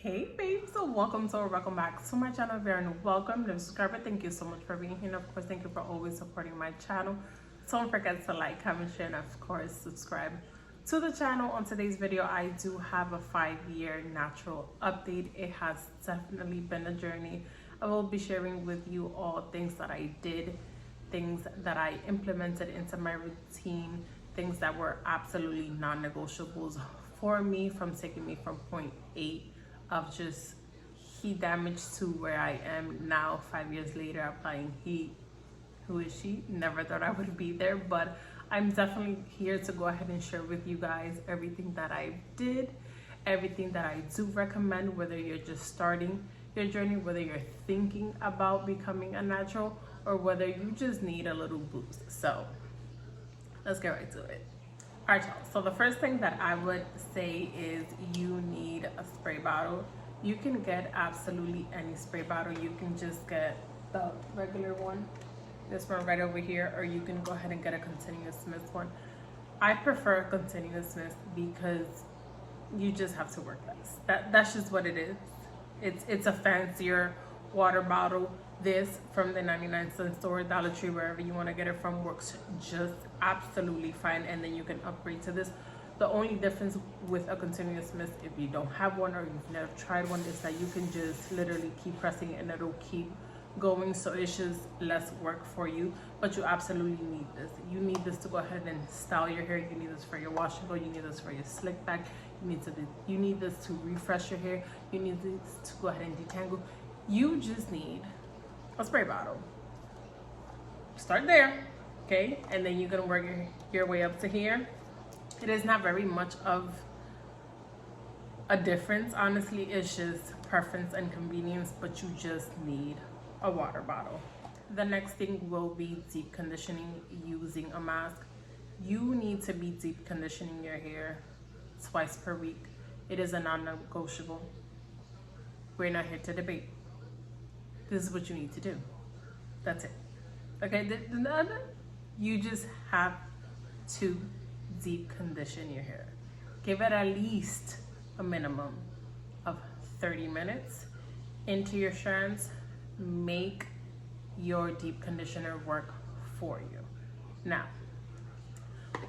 Hey babes, so welcome or welcome back to my channel. Very welcome, new subscriber. Thank you so much for being here. And of course, thank you for always supporting my channel. Don't forget to like, comment, share, and of course subscribe to the channel. On today's video, I do have a 5-year natural update. It has definitely been a journey. I will be sharing with you all things that I did, things that I implemented into my routine, things that were absolutely non-negotiables for me, from taking me from point A of just heat damage to where I am now 5 years later applying heat. Who is she? Never thought I would be there, but I'm definitely here to go ahead and share with you guys everything that I did, everything that I do recommend, whether you're just starting your journey, whether you're thinking about becoming a natural, or whether you just need a little boost. So let's get right to it. Alright, y'all, so the first thing that I would say is you need a spray bottle. You can get absolutely any spray bottle. You can just get the regular one, this one right over here, or you can go ahead and get a continuous mist one. I prefer continuous mist because you just have to work less. That's just what it is. It's a fancier water bottle. This from the 99-cent store, Dollar Tree, wherever you want to get it from, works just absolutely fine, and then you can upgrade to this. The only difference with a continuous mist, if you don't have one or you've never tried one, is that you can just literally keep pressing it and it'll keep going, so it's just less work for you. But you absolutely need this. You need this to go ahead and style your hair. You need this for your wash and go. You need this for your slick back. You need this to refresh your hair. You need this to go ahead and detangle. You just need a spray bottle. Start there, okay, and then you're gonna work your way up to here. It is not very much of a difference, honestly. It's just preference and convenience, but you just need a water bottle. The next thing will be deep conditioning using a mask. You need to be deep conditioning your hair twice per week. It is a non-negotiable. We're not here to debate. This is what you need to do. That's it. Okay, you just have to deep condition your hair. Give it at least a minimum of 30 minutes into your strands. Make your deep conditioner work for you. Now,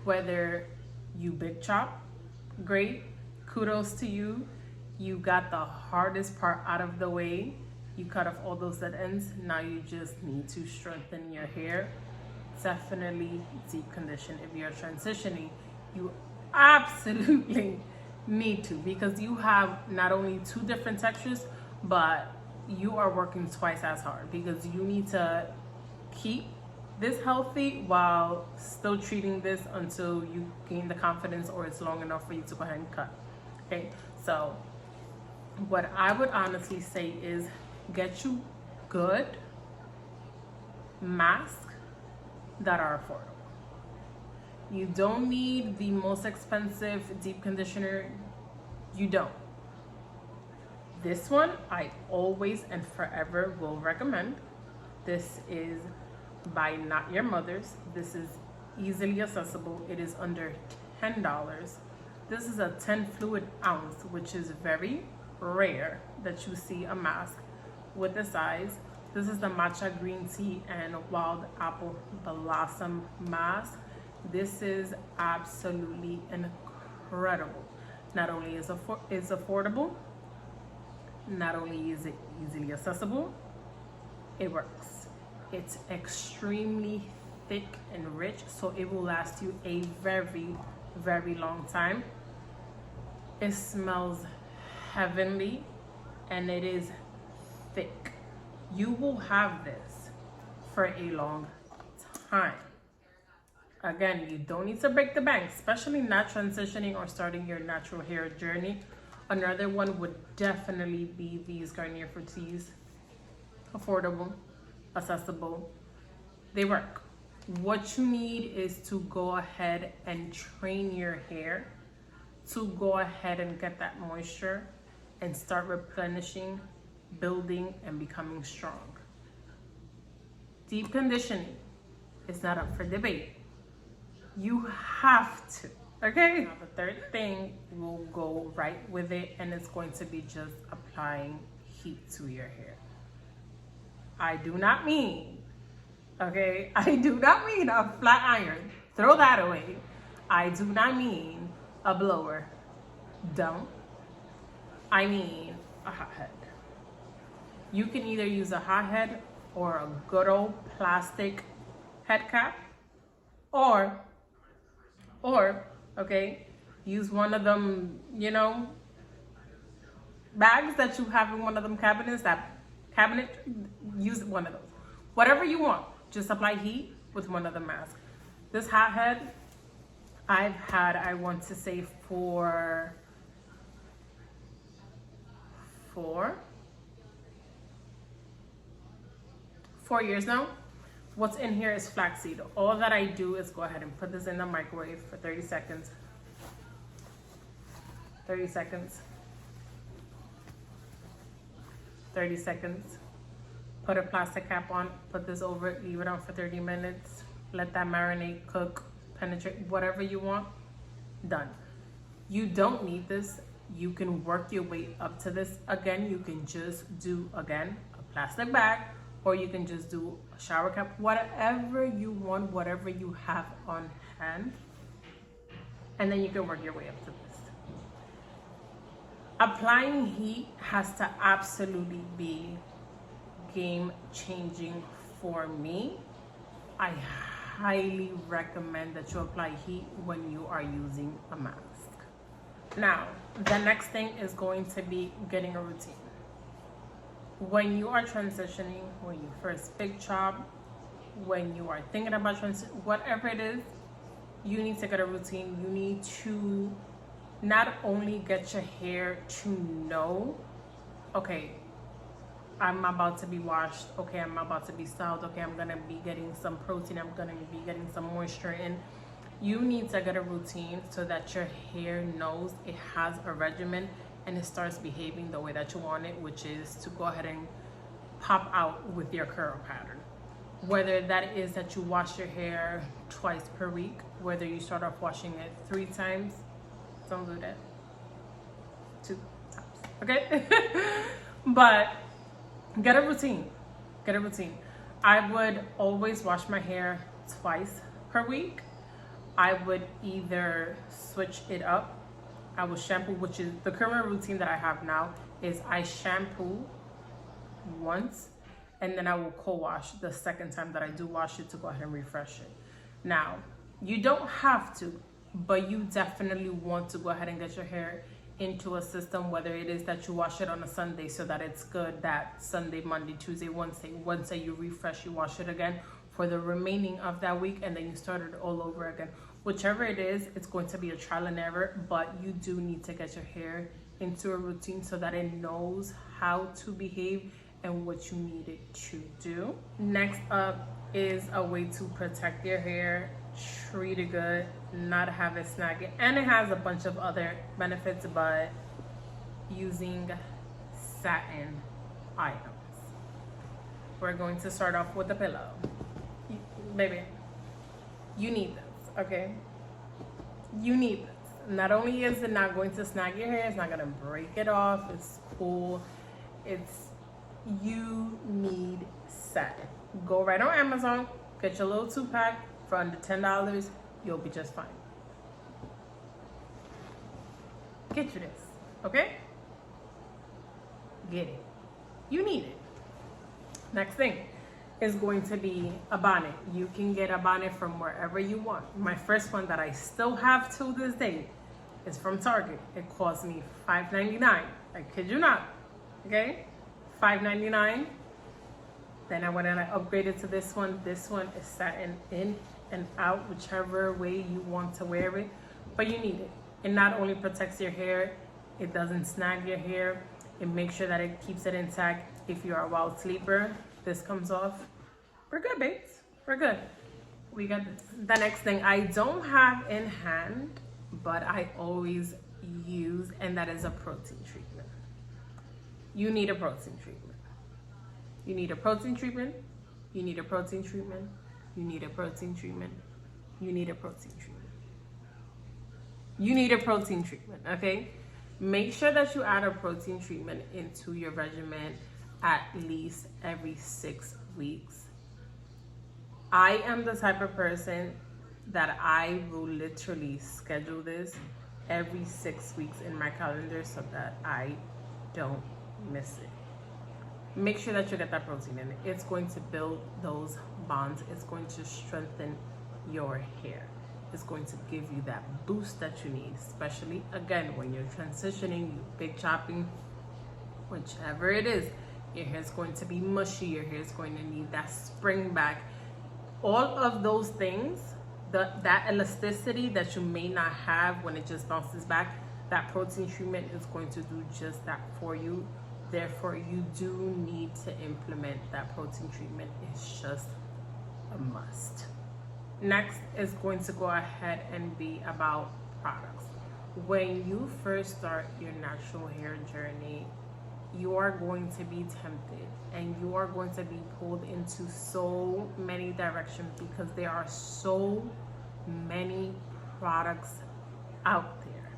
whether you big chop, great, kudos to you. You got the hardest part out of the way. You cut off all those dead ends. Now you just need to strengthen your hair. Definitely deep condition. If you're transitioning, you absolutely need to, because you have not only 2 different textures, but you are working twice as hard, because you need to keep this healthy while still treating this until you gain the confidence or it's long enough for you to go ahead and cut. Okay, so what I would honestly say is get you good masks that are affordable. You don't need the most expensive deep conditioner. You don't. This one I always and forever will recommend. This is by Not Your Mother's. This is easily accessible. It is under $10. This is a 10 fluid ounce, which is very rare that you see a mask with the size. This is the matcha green tea and wild apple blossom mask. This is absolutely incredible. Not only is it's affordable, not only is it easily accessible, it works. It's extremely thick and rich, so it will last you a very, very long time. It smells heavenly and it is thick. You will have this for a long time. Again, you don't need to break the bank, especially not transitioning or starting your natural hair journey. Another one would definitely be these Garnier Fructis. Affordable, accessible, they work. What you need is to go ahead and train your hair to go ahead and get that moisture and start replenishing, building, and becoming strong. Deep conditioning is not up for debate. You have to, okay? Now the third thing will go right with it, and it's going to be just a applying heat to your hair. I do not mean, okay, I do not mean a flat iron. Throw that away. I do not mean a blower. Don't. I mean a hot head. You can either use a hot head or a good old plastic head cap, or okay, use one of them, you know, bags that you have in one of them cabinets, use one of those. Whatever you want, just apply heat with one of the masks. This hot head, I've had, I want to say for 4 years now. What's in here is flaxseed. All that I do is go ahead and put this in the microwave for 30 seconds. 30 seconds. 30 seconds. Put a plastic cap on, put this over it, leave it on for 30 minutes. Let that marinate, cook, penetrate, whatever you want. Done. You don't need this. You can work your way up to this. Again, you can just do, again, a plastic bag, or you can just do a shower cap, whatever you want, whatever you have on hand. And then you can work your way up to this. Applying heat has to absolutely be game changing for me. I highly recommend that you apply heat when you are using a mask. Now, the next thing is going to be getting a routine. When you are transitioning, when you first big job, when you are thinking about whatever it is, you need to get a routine. You need to not only get your hair to know, okay, I'm about to be washed, okay, I'm about to be styled, okay, I'm gonna be getting some protein, I'm gonna be getting some moisture in. You need to get a routine so that your hair knows it has a regimen and it starts behaving the way that you want it, which is to go ahead and pop out with your curl pattern. Whether that is that you wash your hair twice per week, whether you start off washing it 3 times, don't do that, 2 times, okay? But get a routine, get a routine. I would always wash my hair twice per week. I would either switch it up. I will shampoo, which is the current routine that I have now, is I shampoo once and then I will co-wash the second time that I do wash it to go ahead and refresh it. Now, you don't have to, but you definitely want to go ahead and get your hair into a system, whether it is that you wash it on a Sunday so that it's good that Sunday, Monday, Tuesday, Wednesday you refresh, you wash it again for the remaining of that week, and then you start it all over again. Whichever it is, it's going to be a trial and error, but you do need to get your hair into a routine so that it knows how to behave and what you need it to do. Next up is a way to protect your hair, treat it good, not have it snag it, and it has a bunch of other benefits, but using satin items. We're going to start off with the pillow. Baby, you need this, okay? You need this. Not only is it not going to snag your hair, it's not gonna break it off, it's cool, you need satin. Go right on Amazon, get your little 2-pack for under $10, you'll be just fine. Get you this, okay? Get it. You need it. Next thing is going to be a bonnet. You can get a bonnet from wherever you want. My first one that I still have to this day is from Target. It cost me $5.99. I kid you not, okay? $5.99. Then I went and I upgraded to this one. This one is satin in and out, whichever way you want to wear it, but you need it. It not only protects your hair, it doesn't snag your hair, it makes sure that it keeps it intact. If you're a wild sleeper, this comes off. We're good, babes. We're good. We got this. The next thing I don't have in hand, but I always use, and that is a protein treatment. You need a protein treatment. You need a protein treatment. You need a protein treatment. You need a protein treatment. You need a protein treatment. You need a protein treatment, okay? Make sure that you add a protein treatment into your regimen at least every 6 weeks. I am the type of person that I will literally schedule this every 6 weeks in my calendar so that I don't miss it. Make sure that you get that protein in. It's going to build those bonds. It's going to strengthen your hair. It's going to give you that boost that you need, especially again when you're transitioning, big chopping, whichever it is. Your hair is going to be mushy. Your hair is going to need that spring back. All of those things, that elasticity that you may not have when it just bounces back, that protein treatment is going to do just that for you. Therefore, you do need to implement that protein treatment. It's just a must. Next is going to go ahead and be about products. When you first start your natural hair journey, you are going to be tempted and you are going to be pulled into so many directions because there are so many products out there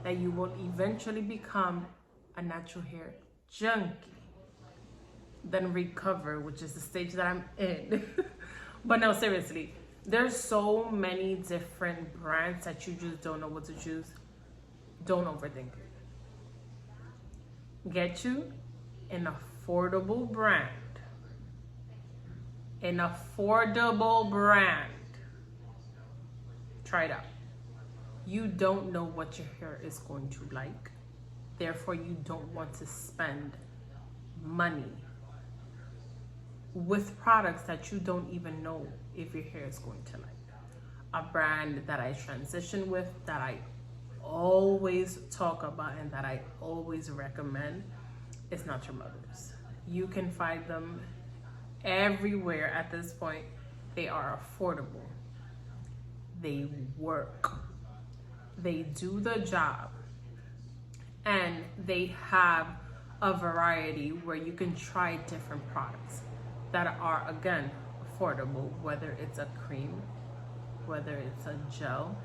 that you will eventually become a natural hair junkie, then recover, which is the stage that I'm in. But no, seriously, there's so many different brands that you just don't know what to choose. Don't overthink it. Get you an affordable brand. An affordable brand. Try it out. You don't know what your hair is going to like. Therefore, you don't want to spend money with products that you don't even know if your hair is going to like. A brand that I transition with, that I always talk about and that I always recommend is Natural Mothers. You can find them everywhere at this point. They are affordable. They work. They do the job. And they have a variety where you can try different products that are, again, affordable, whether it's a cream, whether it's a gel,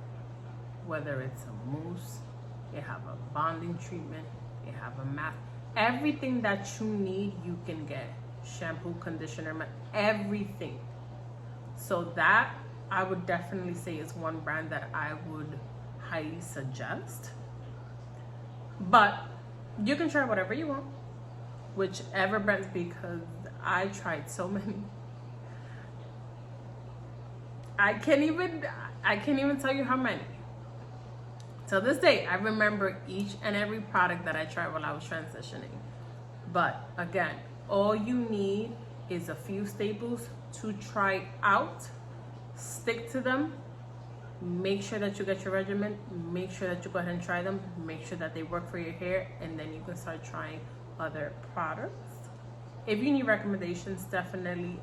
whether it's a mousse. They have a bonding treatment, they have a mask. Everything that you need, you can get. Shampoo, conditioner, everything. So that, I would definitely say, is one brand that I would highly suggest. But you can try whatever you want, whichever brands, because I tried so many. I can't even tell you how many. To this day, I remember each and every product that I tried while I was transitioning. But again, all you need is a few staples to try out. Stick to them. Make sure that you get your regimen. Make sure that you go ahead and try them. Make sure that they work for your hair, and then you can start trying other products. If you need recommendations, definitely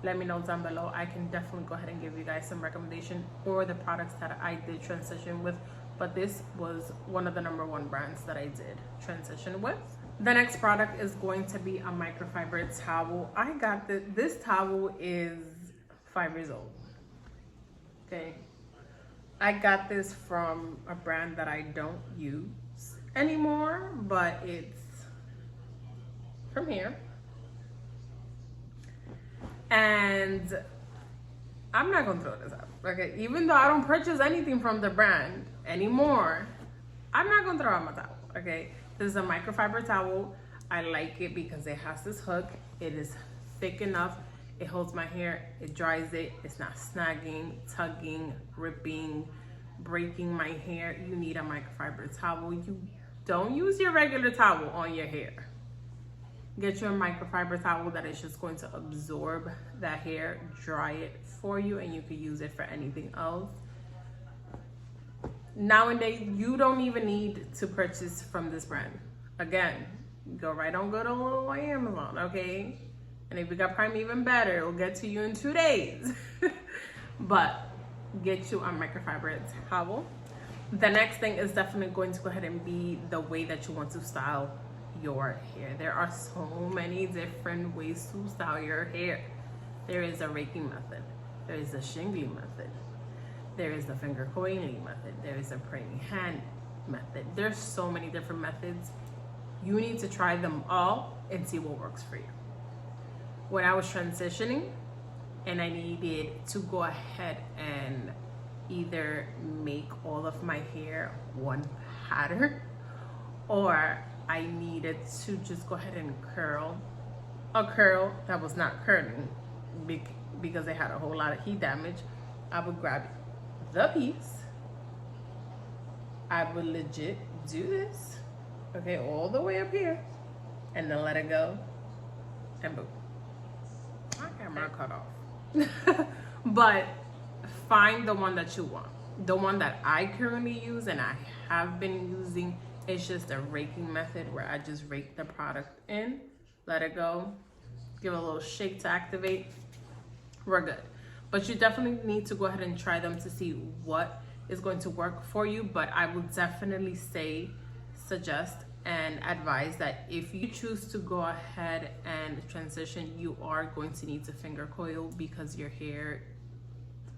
let me know down below. I can definitely go ahead and give you guys some recommendations for the products that I did transition with. But this was one of the #1 brands that I did transition with. The next product is going to be a microfiber towel. I got this towel is 5 years old. Okay. I got this from a brand that I don't use anymore, but it's from here. And I'm not gonna throw this out, okay? Even though I don't purchase anything from the brand anymore, I'm not gonna throw out my towel, okay? This is a microfiber towel. I like it because it has this hook. It is thick enough. It holds my hair, it dries it. It's not snagging, tugging, ripping, breaking my hair. You need a microfiber towel. You don't use your regular towel on your hair. Get your microfiber towel that is just going to absorb that hair, dry it for you, and you can use it for anything else. Nowadays, you don't even need to purchase from this brand. Again, go right on good old Amazon, okay? And if you got Prime, even better, it'll get to you in 2 days. But get you a microfiber towel. The next thing is definitely going to go ahead and be the way that you want to style your hair. There are so many different ways to style your hair. There is a raking method. There is a shingling method. There is the finger coiling method. There is a praying hand method. There's so many different methods. You need to try them all and see what works for you. When I was transitioning and I needed to go ahead and either make all of my hair one pattern, or I needed to just go ahead and curl a curl that was not curling because it had a whole lot of heat damage, I would grab the piece, I would legit do this, okay, all the way up here, and then let it go, and boom. My camera cut off. But find the one that you want. The one that I currently use and I have been using is just a raking method where I just rake the product in, let it go, give it a little shake to activate. We're good. But you definitely need to go ahead and try them to see what is going to work for you. But I would definitely suggest and advise that if you choose to go ahead and transition, you are going to need to finger coil because your hair,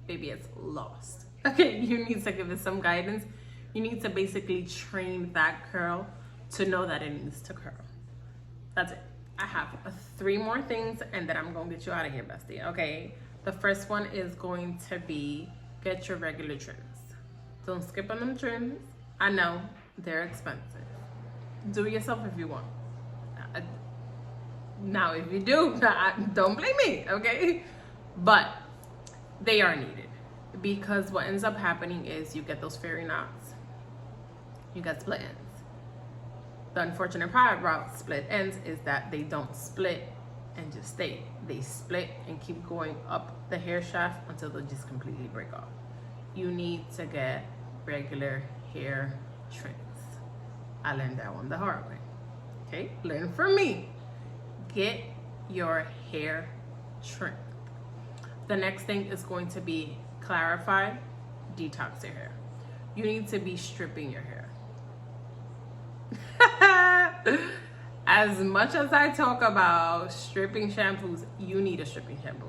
baby, it's lost. Okay, you need to give it some guidance. You need to basically train that curl to know that it needs to curl. That's it. I have 3 more things and then I'm gonna get you out of here, bestie. Okay, the first one is going to be get your regular trims. Don't skip on them trims. I know they're expensive. Do it yourself if you want. Now, if you do, don't blame me, okay? But they are needed because what ends up happening is you get those fairy knots, you get split ends. The unfortunate part about split ends is that they don't split and just stay. They split and keep going up the hair shaft until they just completely break off. You need to get regular hair trims. I learned that one the hard way. Okay, learn from me. Get your hair trimmed. The next thing is going to be clarify, detox your hair. You need to be stripping your hair. As much as I talk about stripping shampoos, you need a stripping shampoo.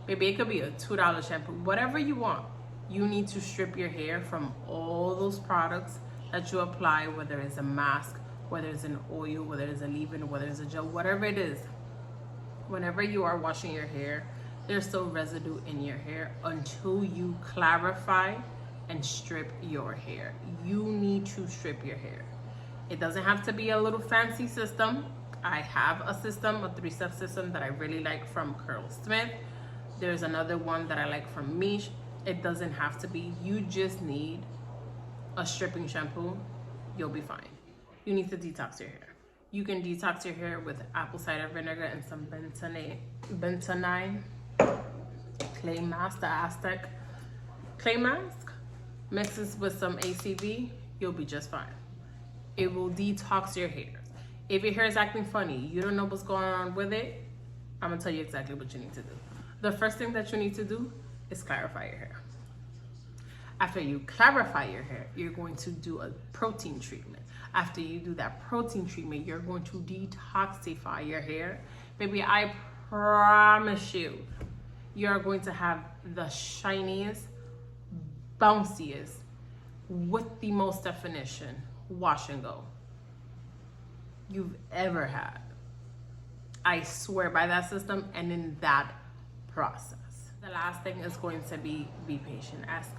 Maybe it could be a $2 shampoo, whatever you want. You need to strip your hair from all those products that you apply, whether it's a mask, whether it's an oil, whether it's a leave-in, whether it's a gel, whatever it is. Whenever you are washing your hair, there's still residue in your hair until you clarify and strip your hair. You need to strip your hair. It doesn't have to be a little fancy system. I have a system, a 3-step system that I really like from Curlsmith. There's another one that I like from Mish. It doesn't have to be. You just need a stripping shampoo. You'll be fine. You need to detox your hair. You can detox your hair with apple cider vinegar and some bentonite clay mask, the Aztec clay mask. Mixes with some ACV, you'll be just fine. It will detox your hair. If your hair is acting funny, you don't know what's going on with it, I'm gonna tell you exactly what you need to do. The first thing that you need to do is clarify your hair. After you clarify your hair, you're going to do a protein treatment. After you do that protein treatment, you're going to detoxify your hair. Baby, I promise you, you're going to have the shiniest, bounciest, with the most definition wash and go you've ever had. I swear by that system and in that process. The last thing is going to be patient. Ask